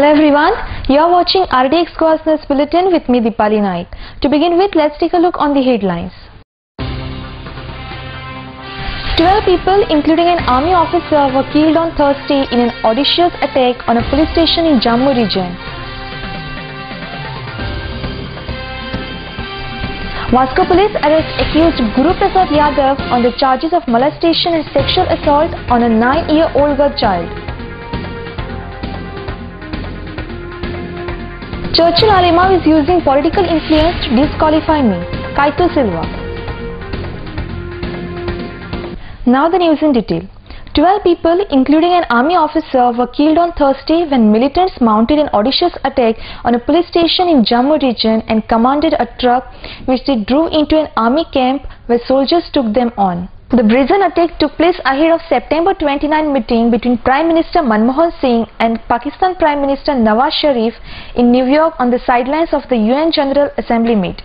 Hello everyone, you are watching RDX Goa's News Bulletin with me Deepali Naik. To begin with, let's take a look on the headlines. 12 people, including an army officer, were killed on Thursday in an audacious attack on a police station in Jammu region. Vasco police arrest accused Guru Prasad Yadav on the charges of molestation and sexual assault on a 9-year-old girl child. Churchill Alema is using political influence to disqualify me. Kaito Silva. Now the news in detail. 12 people, including an army officer, were killed on Thursday when militants mounted an audacious attack on a police station in Jammu region and commanded a truck which they drove into an army camp where soldiers took them on. The brazen attack took place ahead of September 29 meeting between Prime Minister Manmohan Singh and Pakistan Prime Minister Nawaz Sharif in New York on the sidelines of the UN General Assembly meet.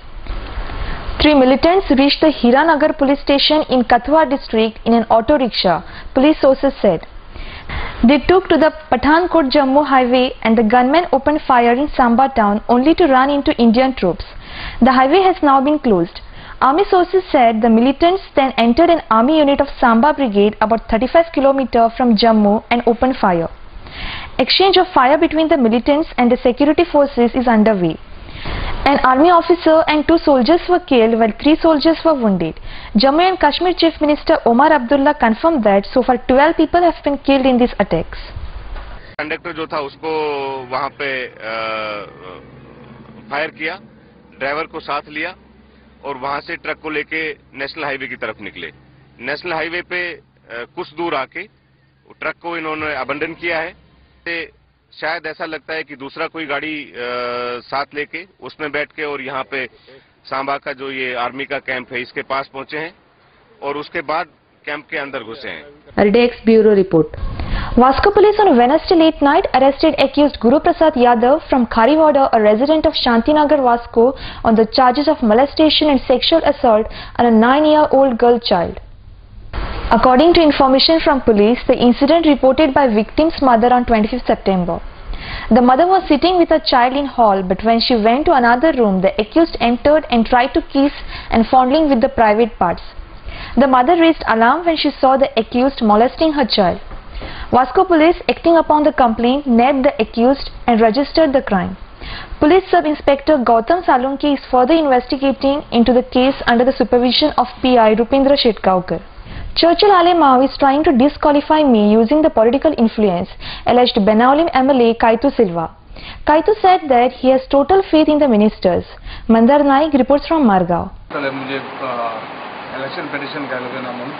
3 militants reached the Hiranagar police station in Kathua district in an auto rickshaw, police sources said. They took to the Pathankot Jammu highway and the gunmen opened fire in Samba town only to run into Indian troops. The highway has now been closed. Army sources said the militants then entered an army unit of Samba brigade about 35 km from Jammu and opened fire. Exchange of fire between the militants and the security forces is underway. An army officer and 2 soldiers were killed while 3 soldiers were wounded. Jammu and Kashmir Chief Minister Omar Abdullah confirmed that so far 12 people have been killed in these attacks. Conductor जो था उसको वहां पे fire किया, driver को साथ लिया और वहां से ट्रक को लेके नेशनल हाईवे की तरफ निकले। नेशनल हाईवे पे कुछ दूर आके ट्रक को इन्होंने अबंडन किया है। शायद ऐसा लगता है कि दूसरा कोई गाड़ी साथ लेके उसमें बैठ के और यहाँ पे सांबा का जो ये आर्मी का कैंप है इसके पास पहुंचे हैं और उसके बाद कैंप के अंदर घुसे हैं। RDX Bureau Report. Vasco police on Wednesday late night arrested accused Guru Prasad Yadav from Khariwada, a resident of Shantinagar, Vasco, on the charges of molestation and sexual assault on a 9-year-old girl child. According to information from police, the incident reported by victim's mother on 25th September. The mother was sitting with her child in hall, but when she went to another room, the accused entered and tried to kiss and fondling with the private parts. The mother raised alarm when she saw the accused molesting her child. Vasco police, acting upon the complaint, nabbed the accused and registered the crime. Police Sub-Inspector Gautam Salunki is further investigating into the case under the supervision of PI Rupendra Shetkaukar. Churchill Alema is trying to disqualify me using the political influence, alleged Benaulim MLA Kaito Silva. Kaito said that he has total faith in the ministers. Mandar Naik reports from Margao. Election petition घायलो ना म्हणून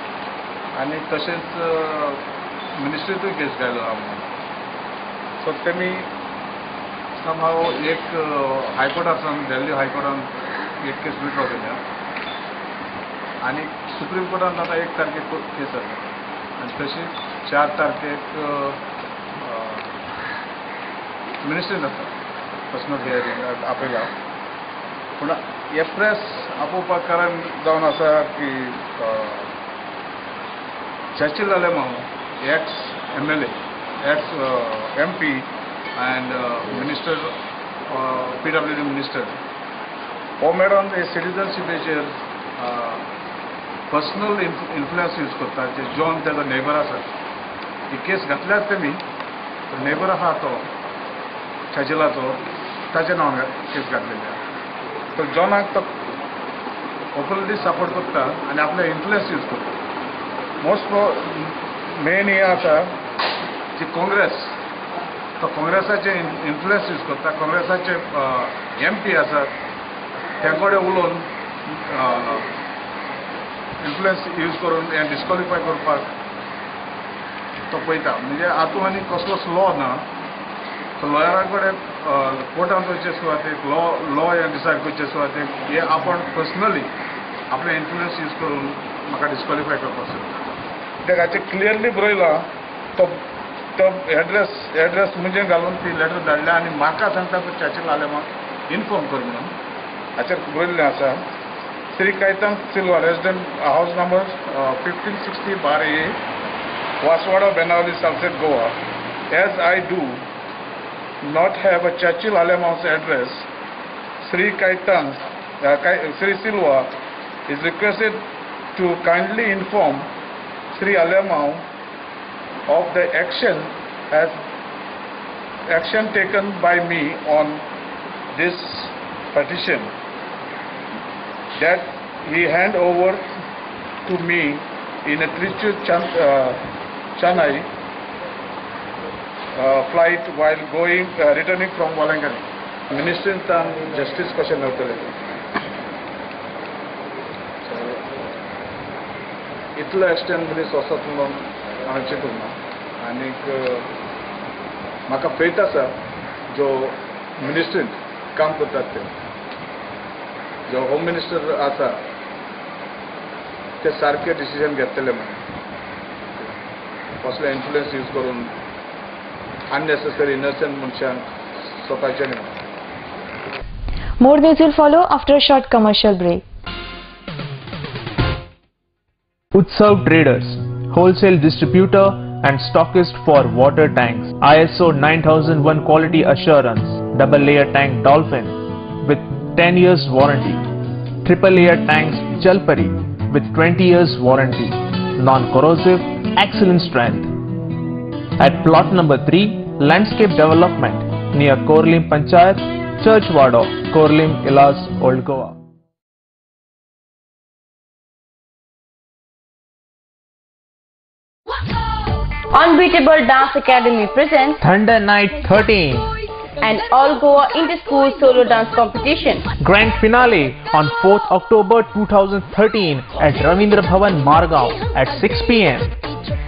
आनी तशेंच मिनिस्ट्रीतूय case घायलो ना म्हणून सो तेमी somehow एक हायकोर्टासान दिल्ली हायकोर्टान एक केस विड्रॉ केल्या आनी सुप्रीम कोर्टान आतां 1 तारखेक केस जाता आनी तशी 4 तारखेक मिनिस्ट्रीन जाता पर्सनल हियरिंग आपयला पूण हे प्रेस आपोवपाक कारण जावन आसा की Churchill Alemao ex MLA, ex MP and minister, PWD minister हो मेळोन सिटीजनशिपेचेर पर्सनल इन्फ्लुएंस यूज करता जे जॉन तेजो नेबर आसा ही केस घातल्यात तेमी नेबर आहा तो चर्चिलाचो ताचे नांवान केस घातलेली आहा तो जॉनाक तो ओपनली सपोर्ट करता आनी आपले इन्फ्लुएंस यूज करता मोस्ट मेन हे आसा जी काँग्रेस तो काँग्रेसाचे इन्फ्लुएंस यूज करता काँग्रेसाचे MP आसात तेंकोडे उलोवन इन्फ्लुएंस यूज करून हे डिस्क्वॉलिफाय करपाक तो पळयता म्हणजे हातूंत आनी कसलोच लॉ ना तो लॉयरा कडेन कोर्टान वयचे सुवातेक लॉ हे डिसायड करचे सुवातेक हे आपण पर्सनली आपले इन्फ्लुएंस यूज करून म्हाका डिस्क्वॉलिफाय करपाक सोदता तेका हाचेर क्लियरली बरयलां तो एड्रेस म्हणजे घालून ती लेटर धाडल्या आनी म्हाका सांगता तो चर्चिल आलेमा इन्फॉर्म कर म्हणून हाचेर बरयल्लें आसा Shri Caitan Silva resident house number 1560/A Waswada Benali Sunset Goa as I do not have a Churchill Alemau's address, Sri Silva is requested to kindly inform Sri Alemau of the action taken by me on this petition, that he hand over to me in a Trichy Chennai flight while returning from Valangani. Minister and Justice question इतलं extend मध्ये स्वस्त म्हणून हांचे करना आनी म्हाका faith आसा जो मिनिस्ट्रींत काम करतात ते जो होम मिनिस्टर आसा ते सारके डिसिजन घेतले म्हणून कसले इन्फ्लुएंस यूज करून अननेसेसरी इनोसेंट मनशांक सोपायचे न्ही. More news will follow after a short commercial break. Utsav Traders, wholesale distributor and stockist for water tanks, ISO 9001 quality assurance, double layer tank Dolphin with 10 years warranty, triple layer tanks Jalpari with 20 years warranty, non-corrosive, excellent strength. At plot number 3, Landscape Development near Korlim Panchayat, Churchwado, Korlim, Ilas, Old Goa. Unbeatable Dance Academy presents Thunder Night 13, an all-Goa inter-school solo dance competition. grand finale on 4th October 2013 at Ravindra Bhavan, Margao at 6 p.m.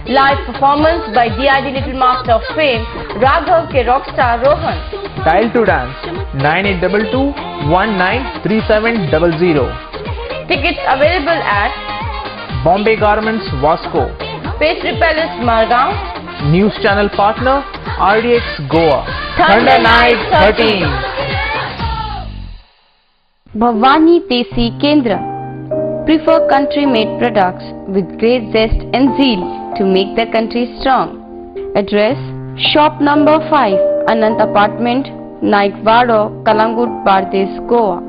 Live performance by DID Little Master of Fame, Raghav K. Rockstar Rohan. Dial to dance 9822193700. Tickets available at Bombay Garments, Vasco. Pastry Palace, Margao. News channel partner RDX Goa. Thunder Night 13. Bhavani Desi Kendra. Prefer country-made products with great zest and zeal to make the country strong. Address: Shop number 5, Anant Apartment, Naikvado, Kalangut, Bardes, Goa.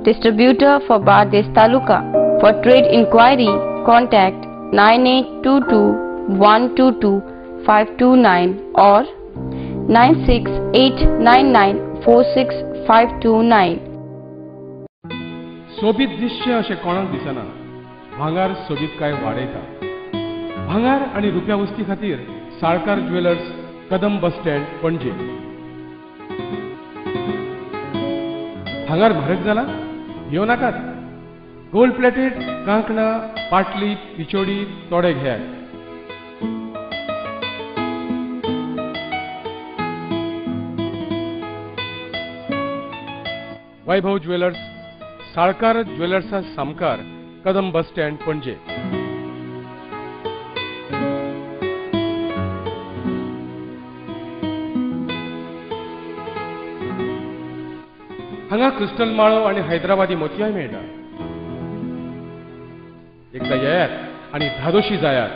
Distributor for Bardes Taluka. For trade inquiry, contact 9822-122-529 or 9689946529. सोबीत दिसचे अशें कोणाक दिसना. भांगार सोबीत काय वाडयता. भांगार आनी रुप्या वस्ती खातीर साळकार ज्वेलर्स, कदम बस स्टँड, पणजे. भांगार म्हारग जाला? घेव नाकात. गोल्ड प्लेटेड कांकणां, पाटली, पिचोडी तोडे घेयात. वैभव ज्वेलर्स, साळकार ज्वेलर्सा सामकार, कदम बस स्टँड, पणजे. हांगा क्रिस्टल माळो आनी हैदराबादी मोतयाय मेळटा. एकदा येयात आनी धादोशी जायात.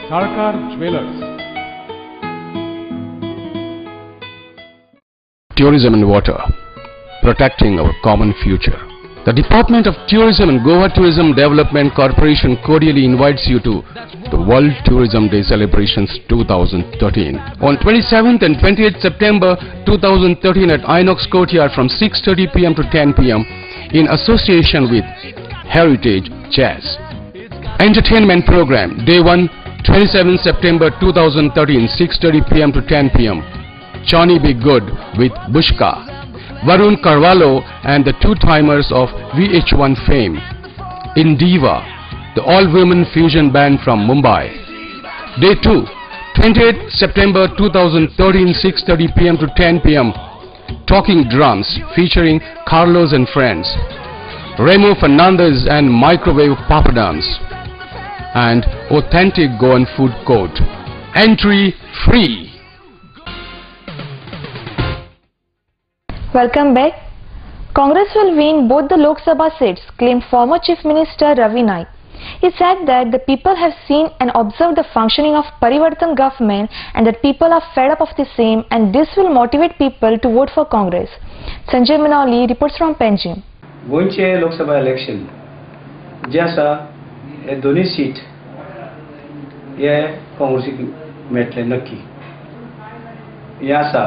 Salkar jewellers. Tourism and water, protecting our common future. The Department of Tourism and Goa Tourism Development Corporation cordially invites you to the World Tourism Day Celebrations 2013 on 27th and 28th September 2013 at Inox Courtyard from 6:30 p.m. to 10 p.m. in association with Heritage Jazz. Entertainment program, Day 1, 27th September 2013, 6:30 p.m. to 10 p.m. Johnny Be Good with Bushka, Varun Carvalho and the two-timers of VH1 fame, Indiva, the all-women fusion band from Mumbai. Day 2, 28th September 2013, 6:30 p.m. to 10 p.m. Talking Drums featuring Carlos and Friends, Remo Fernandez and Microwave Papadums, and Authentic Goan Food Court. Entry free. Welcome back. Congress will win both the Lok Sabha seats, claimed former Chief Minister Ravi Naik. He said that the people have seen and observed the functioning of Parivartan government and that people are fed up of the same, and this will motivate people to vote for Congress. Sanjay Manoli reports from Panjim. गोंयचे Lok Sabha election जे आसा हे दोनूय seat हे काँग्रेसीक मेळटले नक्की. हे आसा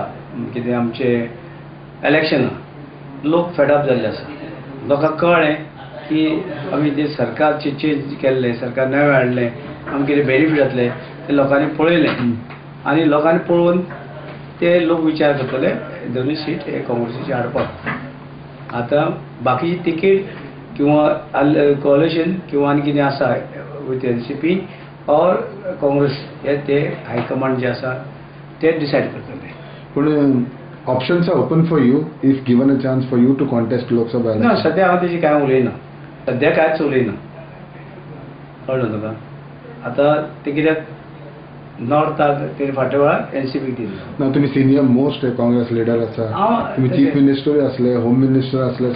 कितें आमचे इलेक्शनां लोक fed up जाल्ले आसा. लोकांक कळ्ळें की आमी जे सरकारचे चेंज केल्ले, सरकार नवें हाडलें, आमकां कितें बेनिफीट जातले ते लोकांनी पळयलें आनी लोकांनी पळोवन ते लोक विचार करतले दोनूय सीट हे काँग्रेसीचे हाडपाक. आतां बाकीची तिकेट किंवा कॉलिशन किंवा आनी कितें आसा विथ NCP और काँग्रेस हे ते हायकमांड जे आसा ते डिसायड करतले. पूण options are open for you if given a chance for you to contest Lok Sabha election. ना सद्या हांव तेजी कांय उलयना, सद्या कांयच उलयना. कळ्ळें तुका. आतां ते कित्याक नॉर्थाक ते फाटल्या वेळार NCP दिली. ना तुमी सिनियर मोस्ट काँग्रेस लिडर आसा, तुमी चीफ मिनिस्टरूय आसले, होम मिनिस्टर आसले,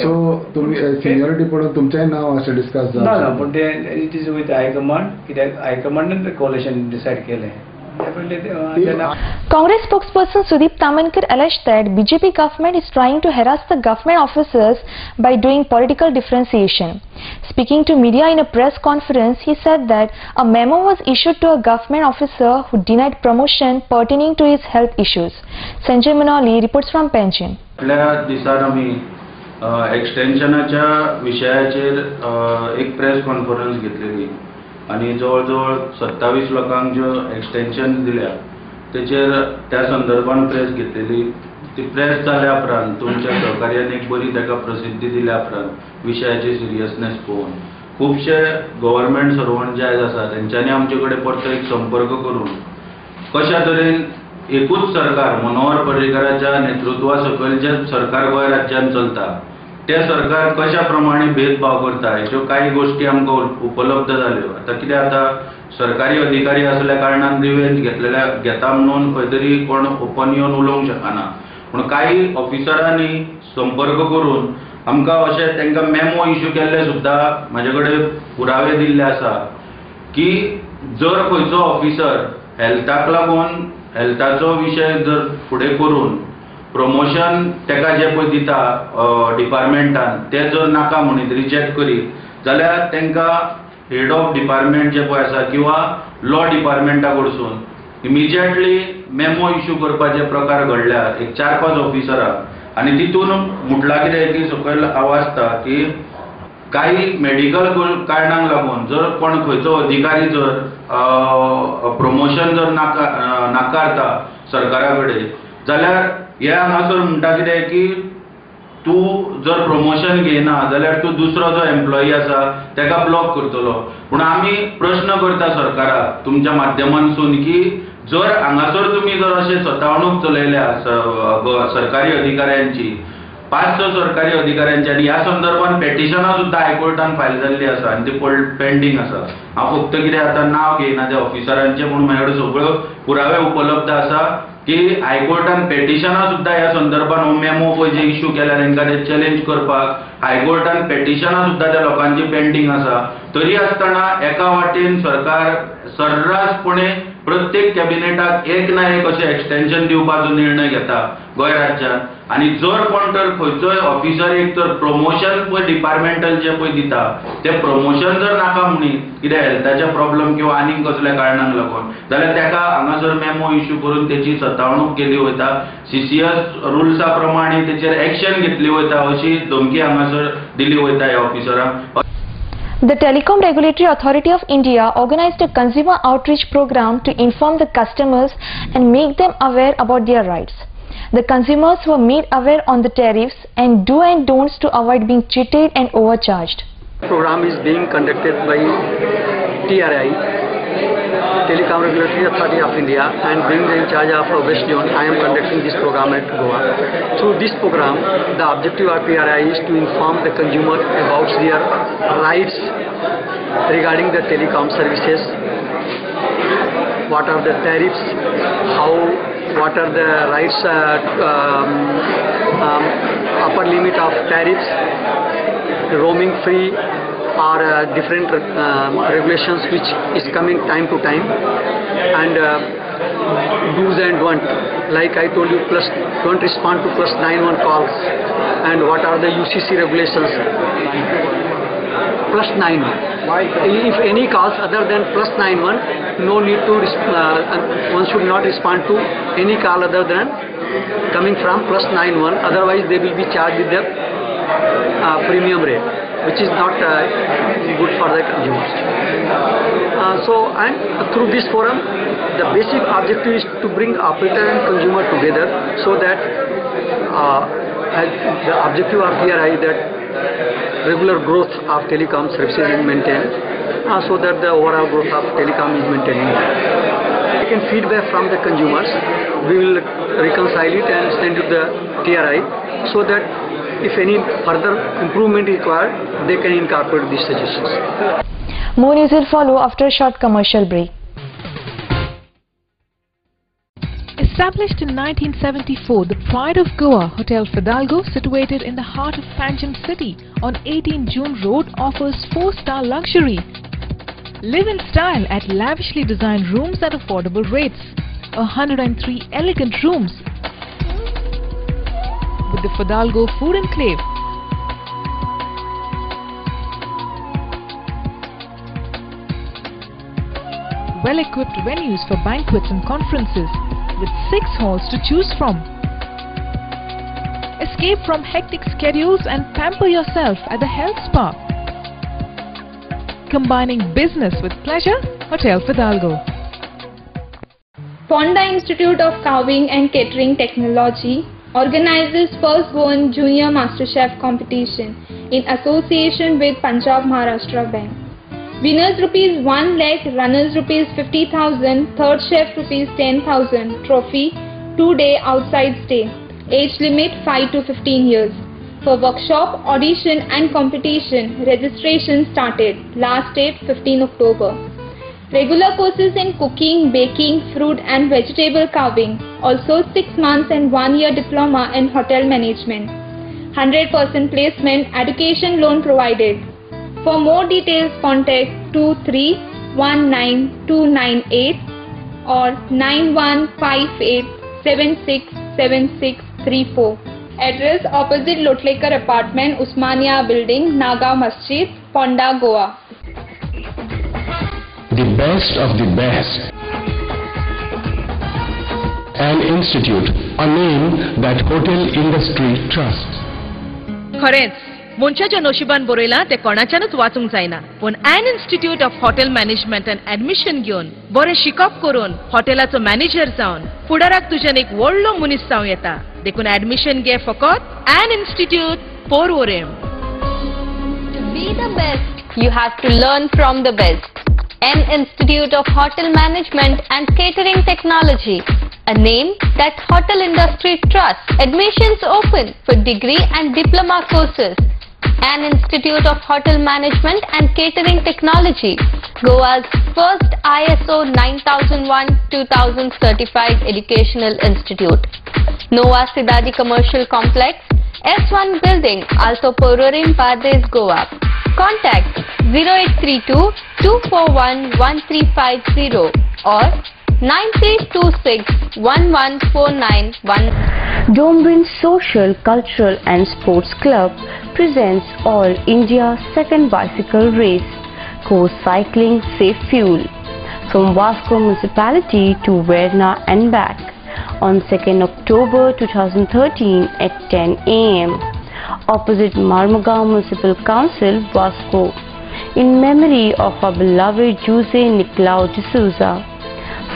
सो तुमी सिनियरिटी पळोवन तुमचेंय नांव अशें डिस्कस जालें. ना पूण ते इट इज विथ हायकमांड, कित्याक हायकमांडान कॉलिशन डिसायड केलें. Congress spokesperson Sudip Tamankar alleged that BJP government is trying to harass the government officers by doing political differentiation. Speaking to media in a press conference, he said that a memo was issued to a government officer who denied promotion pertaining to his health issues. Sanjay Manoli reports from Panjim. आपल्या दिसार आमी एक्सटेन्शनाच्या विशयाचेर एक press conference घेतलेली आणि जवळ-जवळ 27 लोकांक जो extension दिल्या तेचेर त्या संदर्भात प्रेस घेतलेली. ती प्रेस जाल्या उपरांत तुमच्या सहकार्यान एक बरी ताका प्रसिद्धी दिल्या उपरांत विशयाची सिरियसनेस पळोवन खूबशे गव्हर्नमेंट सर्वंट जे आसा तेंच्यांनी आमचे कडेन परत एक संपर्क करून कशा तरेन एकूच सरकार मनोहर पर्रीकराच्या नेतृत्वा सकयल जे सरकार गोंय राज्यात चलता ते सरकार कशा प्रमाणे भेदभाव करता ह्यो काही गोष्टी आमकां उपलब्ध जाल्यो. आतां कितें आतां सरकारी अधिकारी असल्या कारणान रिवेंज घेता म्हणून खंय तरी कोण ओपन येवन उलोवंक शकना, पूण काही ऑफिसरांनी संपर्क करून आमकां अशें तांकां मेमो इश्यू केल्ले सुद्दां म्हाजे कडेन पुरावे दिल्ले आसा की जर खंयचो ऑफिसर हेल्थाक लागून हेल्थाचो विशय जर फुडें करून प्रमोशन तेका जे पळय दिता डिपार्टमेंटान ते जर नाका म्हणीत रिजेक्ट करीत जाल्यार तांकां हेड ऑफ डिपार्टमेंट जे पळय आसा किंवा लॉ डिपार्टमेंटा कडसून इमिजिएटली मेमो इश्यू करपाचे प्रकार घडल्यात एक 4-5 ऑफिसरां. आनी तितून म्हटलां कितें की सकयल आवाजता की काही मेडिकल कारणांक लागून जर कोण खंयचो अधिकारी जर प्रमोशन जर नाकारता सरकारा कडेन जाल्यार हे हांगासर म्हणटा कितें की तूं जर प्रमोशन घेयना जाल्यार तूं दुसरो जो एम्प्लॉई आसा तेका ब्लॉक करतलो. पूण आमी प्रश्न करता सरकाराक तुमच्या माध्यमांतसून की जर हांगासर तुमी जर अशें सतावणूक चलयल्या सरकारी अधिकाऱ्यांची 500 सरकारी अधिकाऱ्यांची आनी ह्या संदर्भात पेटिशनां सुद्दां हायकोर्टान फायल जाल्ली आसा आनी ती पेंडींग आसा. हांव फक्त कितें आतां नांव घेयना त्या ऑफिसरांचें पूण म्हाजे कडेन सगळ्यो पुरावे उपलब्ध आसा की हायकोर्टान पेटिशनां सुद्दां ह्या संदर्भात मेमो पळय जे इश्यू केल्यार तांकां ते चॅलेंज करपाक हायकोर्टान पेटिशनां सुद्दां त्या लोकांची पेंडींग आसा. तरी आसतना एका वाटेन सरकार सर्रासपणे प्रत्येक कॅबिनेटाक एक ना एक अशें एक्सटेन्शन दिवपाचो निर्णय घेता गोंय राज्यांत आनी जर कोण तर खंयचोय ऑफिसर एक तर प्रमोशन पळय डिपार्टमेंटल जे पळय दिता ते प्रमोशन जर नाका म्हणीत कितें हेल्थाचे प्रॉब्लेम किंवा आनीक कसल्या कारणांक लागून जाल्यार तेका हांगासर मेमो इश्यू करून तेची सतावणूक केली वयता. CCS रुल्सा प्रमाणे तेचेर एक्शन घेतली वयता अशी धमकी हांगासर दिली वयता ह्या ऑफिसरांक. The Telecom Regulatory Authority of India organized a consumer outreach program to inform the customers and make them aware about their rights. The consumers were made aware on the tariffs and do and don'ts to avoid being cheated and overcharged. The program is being conducted by TRI, Telecom Regulatory Authority of India, and being in charge of West Zone, I am conducting this program at Goa. Through this program, the objective of TRI is to inform the consumer about their rights regarding the telecom services, what are the tariffs, what are the rights, upper limit of tariffs, roaming free, are different regulations which is coming time to time, and do's and don'ts. Like I told you, don't respond to +91 calls, and what are the UCC regulations? +91. If any calls other than +91, no need to. One should not respond to any call other than coming from +91. Otherwise, they will be charged with the premium rate, which is not good for the consumers. And through this forum, the basic objective is to bring operator and consumer together, so that the objective of TRI that regular growth of telecom services is maintained, so that the overall growth of telecom is maintained. Taken feedback from the consumers, we will reconcile it and send to the TRI, so that if any further improvement is required, they can incorporate these suggestions. More news will follow after a short commercial break. Established in 1974, the Pride of Goa, Hotel Fidalgo, situated in the heart of Panjim city on 18 June Road, offers 4-star luxury. Live in style at lavishly designed rooms at affordable rates. 103 elegant rooms with the Fidalgo Food Enclave. Well-equipped venues for banquets and conferences, with 6 halls to choose from. Escape from hectic schedules and pamper yourself at the health spa. Combining business with pleasure, Hotel Fidalgo. Ponda Institute of Carving and Catering Technology organizes first Goan Junior MasterChef competition in association with Punjab Maharashtra Bank. Winners ₹1 lakh, runners ₹50,000, third chef ₹10,000, trophy 2-day outside stay, age limit 5 to 15 years. For workshop, audition and competition, registration started, last date 15 October. Regular courses in cooking, baking, fruit and vegetable carving, also 6 months and 1 year diploma in hotel management. 100% placement, education loan provided. For more details, contact 2319-298 or 9158767634. Address opposite Lotlekar Apartment, Usmania Building, Naga Masjid, Ponda, Goa. The best of the best. An institute, a name that hotel industry trusts. खरेंच मनशाच्या नशिबान बरयला ते कोणाच्यानच वाचूंक जायना, पण an institute of hotel management and admission घेवन बरें शिकप करून हॉटेलाचो मॅनेजर जावन फुडाराक तुज्यान एक व्हडलो मनीस जावं येता. देखून एडमिशन घे फकत an institute Porvorim. To be the best, you have to learn from the best. An Institute of Hotel Management and Catering Technology, a name that hotel industry trusts. Admissions open for degree and diploma courses. An Institute of Hotel Management and Catering Technology, Goa's first ISO 9001-2000 certified educational institute. Nova Siddharthi Commercial Complex, S1 Building, Alto Pororim, Pardes, Goa. Contact 0832-241-1350 or 9326-11491. Dombrin Social, Cultural and Sports Club presents All India Second Bicycle Race, Course Cycling Safe Fuel, from Vasco Municipality to Verna and back on 2nd October 2013 at 10 AM. Opposite Marmugao Municipal Council, Vasco, in memory of our beloved Jose Nicolau de Souza.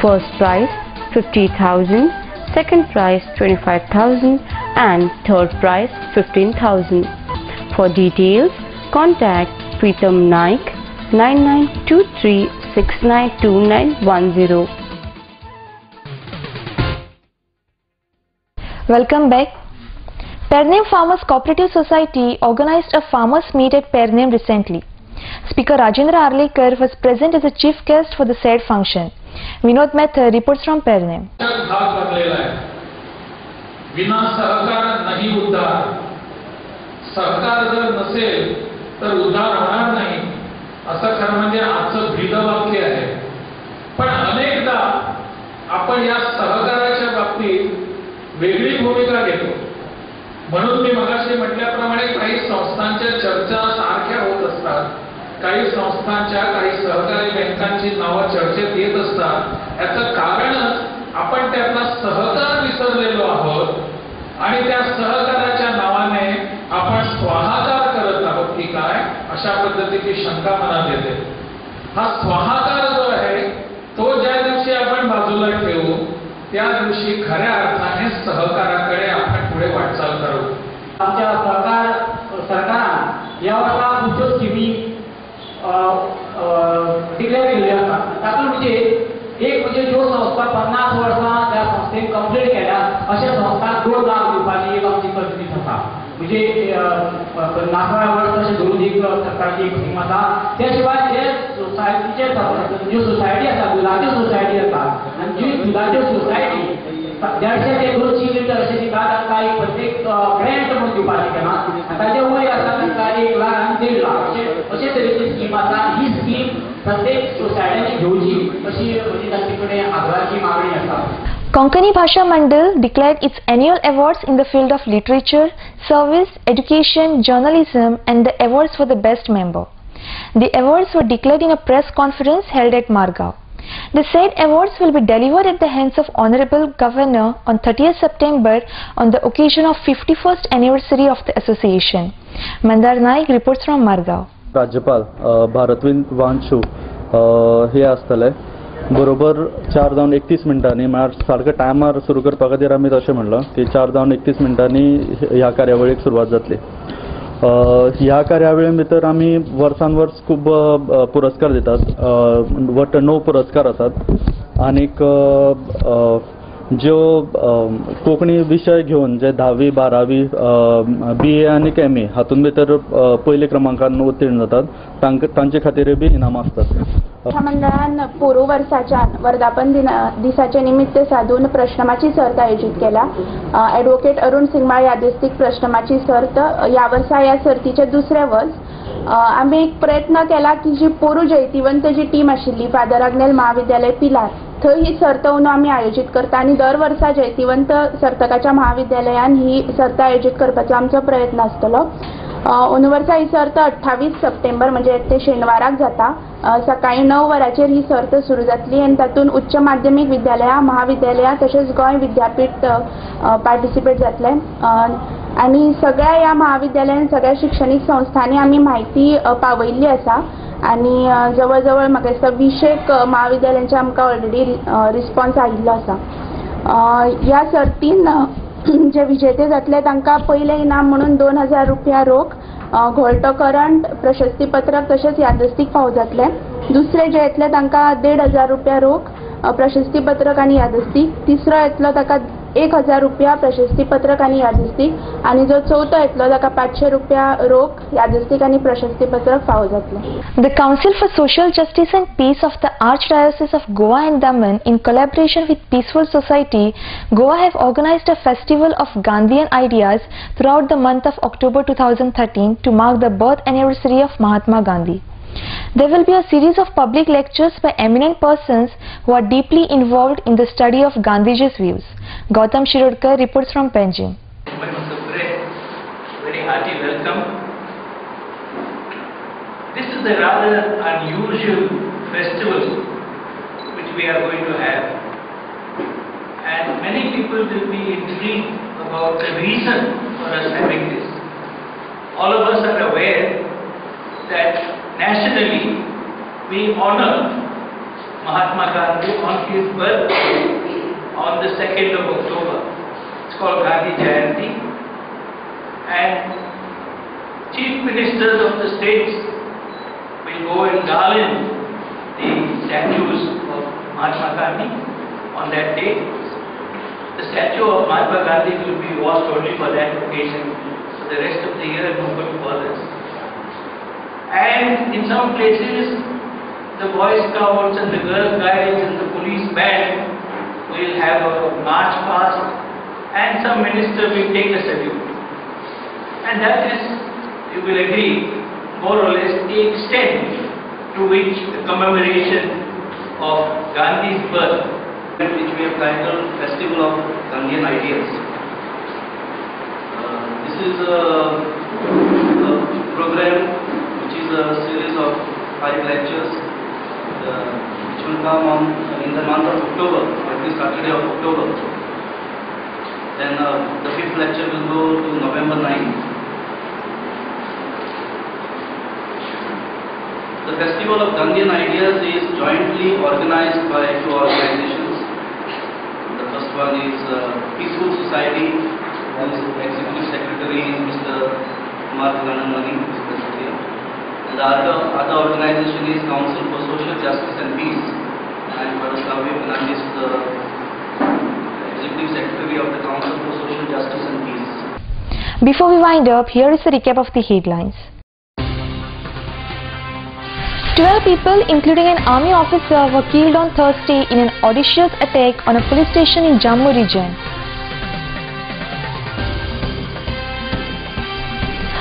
First prize 50,000, second prize 25,000 and third prize 15,000. For details, contact Pritam Naik 9923692910. Welcome back. Pernem Farmers Cooperative Society organized a farmers meet at Pernem recently. Speaker Rajendra Arlekar was present as a chief guest for the said function. Vinod Mehta reports from Pernem. विना सहकार नहीं उद्धार. सहकार जर नसेल तर उद्धार होणार नाही. असं खरं म्हणजे आजचं ब्रीदवाक्य आहे. पण अनेकदा आपण या सहकाराच्या बाबतीत वेगळी भूमिका घेतो. म्हणून मी मगाशी म्हटल्याप्रमाणे काही संस्थांच्या चर्चा सारख्या होत असतात, काही संस्थांच्या काही सहकारी बँकांची नावं चर्चेत येत असतात. याचं कारणच आपण त्यातला सहकार विसरलेलो आहोत आणि त्या सहकाराच्या नावाने आपण स्वाहाकार करत आहोत की काय अशा पद्धतीची शंका मनात येते. हा स्वाहाकार जो आहे तो ज्या दिवशी आपण बाजूला ठेवू त्या दिवशी खऱ्या अर्थाने सहकाराकडे आपण पुढे वाटचाल करू. आमच्या सरकारान या वर्सा खुबश्यो स्किमी डिक्लेअर केल्ल्यो आसा. तातूंत म्हणजे एक म्हणजे ज्यो संस्था 50 वर्सां त्या संस्थेन कंप्लीट केल्या अशा संस्थांक 2 लाख दिवपाची एक आमची तरतूद आसा. म्हणजे 50 वर्स अशें धरून एक सरकारची एक स्कीम आसा. त्या शिवाय जे सोसायटीचे ज्यो सोसायटी आसा, दुधाच्यो सोसायटी आसा आनी ज्यो दुधाच्यो सोसायटी 150 ते 200 लिटर अशें दिता तांकां एक प्रत्येक ग्रँट म्हणून दिवपाचें केलां. ताचे वयर आसा तांकां 1 लाख आनी 1.5 लाख अशे तरेची स्कीम आसा. ही स्कीम प्रत्येक सोसायटीने घेवची अशी म्हणजे तांचे कडेन आग्रहाची मागणी आसा. Konkani Bhasha Mandal declared its annual awards in the field of literature, service, education, journalism and the awards for the best member. The awards were declared in a press conference held at Margao. The said awards will be delivered at the hands of Honorable Governor on 30th September on the occasion of 51st anniversary of the association. Mandar Naik reports from Margao. राज्यपाल भारतविंद वांशू हे आसतले बरोबर 4 जावन 31 मिनटांनी म्हळ्यार सारको टायमार सुरू करपा खातीर आमी तशें म्हणलं की 4 जावन 31 मिनटांनी ह्या कार्यावळीक सुरवात जातली. ह्या कार्यावळी भितर आमी वर्सान वर्स खूब पुरस्कार दितात. वट 9 पुरस्कार आसात आनीक ज्यो कोंकणी विशय घेवन जे 10वी 12वी BA आनी MA हातूंत भितर पयले क्रमांकान उत्तीर्ण जातात तांचे खातीर बी इनामां आसतात. मंडळान पोरू वर्साच्या वर्धापन दिसाचे निमित्त साधून प्रश्नमाची सर्त आयोजित केला. ॲडव्होकेट अरुण सिंगमाळ यादस्तीक प्रश्नमाची सर्त या वर्सा या सर्तीचे दुसरे वर्स आम्ही एक प्रयत्न केला की जी पोरू जैतिवंत जी टीम आशिल्ली फादर आग्नेल महाविद्यालय पिलार थंय ही सर्त अंदू आमी आयोजित करता आनी दर वर्सा जैतिवंत सर्तकाच्या महाविद्यालयान ही सर्त आयोजित करपाचो आमचो प्रयत्न आसतलो. अंदू वर्सा ही सर्त 28 सप्टेंबर म्हणजे ते शेनवाराक जाता. सकाळी 9 वरांचेर ही सर्त सुरू जातली आनी तातूंत उच्च माध्यमीक विद्यालयां महाविद्यालयां तशेंच गोंय विद्यापीठ पार्टिसिपेट जातले. आणि सगळ्या या महाविद्यालयान सगळ्या शिक्षणीक संस्थांनी आमी माहिती पावयल्ली आसा आणि जवळ म्हाका दिसता 20 महाविद्यालयांचे आमकां ऑलरेडी रिस्पॉन्स आयिल्लो आसा. ह्या सर्तीन जे विजेते जातले तांकां पयले इनाम म्हणून 2000 रुपया रोख, घोळटो करंट, प्रशस्तीपत्रक तशेंच यादस्तीक फावो जातले. दुसरे जे येतले तांकां 1500 रुपया रोख, प्रशस्तीपत्रक आनी यादस्तीक. तिसरो येतलो ताका 1000 रुपया प्रशस्तीपत्रक आनी यादस्तीक आनी जो चौथो येतलो ताका 500 रुपया रोख, यादस्तीक आनी प्रशस्तीपत्रक फावो जातले. The Council for Social Justice and Peace of the Archdiocese of Goa and Daman, in collaboration with Peaceful Society, Goa have organized a festival of Gandhian ideas throughout the month of October 2013 to mark the birth anniversary of Mahatma Gandhi. There will be a series of public lectures by eminent persons who are deeply involved in the study of Gandhiji's views. Gautam Shirodkar reports from Panjim. Very hearty welcome. This is a rather unusual festival which we are going to have, and many people will be intrigued about the reason for us having this. All of us are aware that nationally we honor Mahatma Gandhi on his birth on the 2nd of October. It's called Gandhi Jayanti, and chief ministers of the states will go and garland the statues of Mahatma Gandhi on that day. The statue of Mahatma Gandhi will be washed only for that occasion. For the rest of the year, no good bothers. And in some places, the Boy Scouts and the Girl Guides and the police band will have a march past, and some minister will take a salute. And that is, you will agree, more or less the extent to which the commemoration of Gandhi's birth, which we have titled Festival of Gandhian Ideas. This is a program which is a series of 5 lectures which will come in the month of October, every Saturday of October. Then the 5th lecture will go to November 9th. The Festival of Gandhian Ideas is jointly organized by 2 organizations. The first one is Peaceful Society, whose Executive Secretary is Mr. Kumar Ganamani, and the other organization is Council for Social Justice and Peace, and Parasavya Fernandez, the Executive Secretary of the Council for Social Justice and Peace. Before we wind up, here is a recap of the headlines. 12 people, including an army officer, were killed on Thursday in an audacious attack on a police station in Jammu region.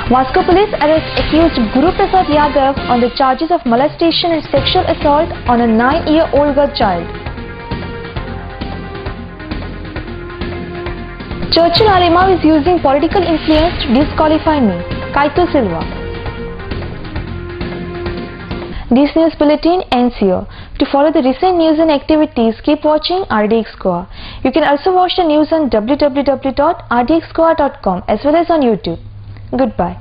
Vasco police arrest accused Guru Prasad Yadav on the charges of molestation and sexual assault on a 9-year-old girl child. Churchill Arima is using political influence to disqualify me. Kaito Silva. This news bulletin ends here. To follow the recent news and activities, keep watching RDX Goa. You can also watch the news on www.rdxgoa.com as well as on YouTube. Goodbye.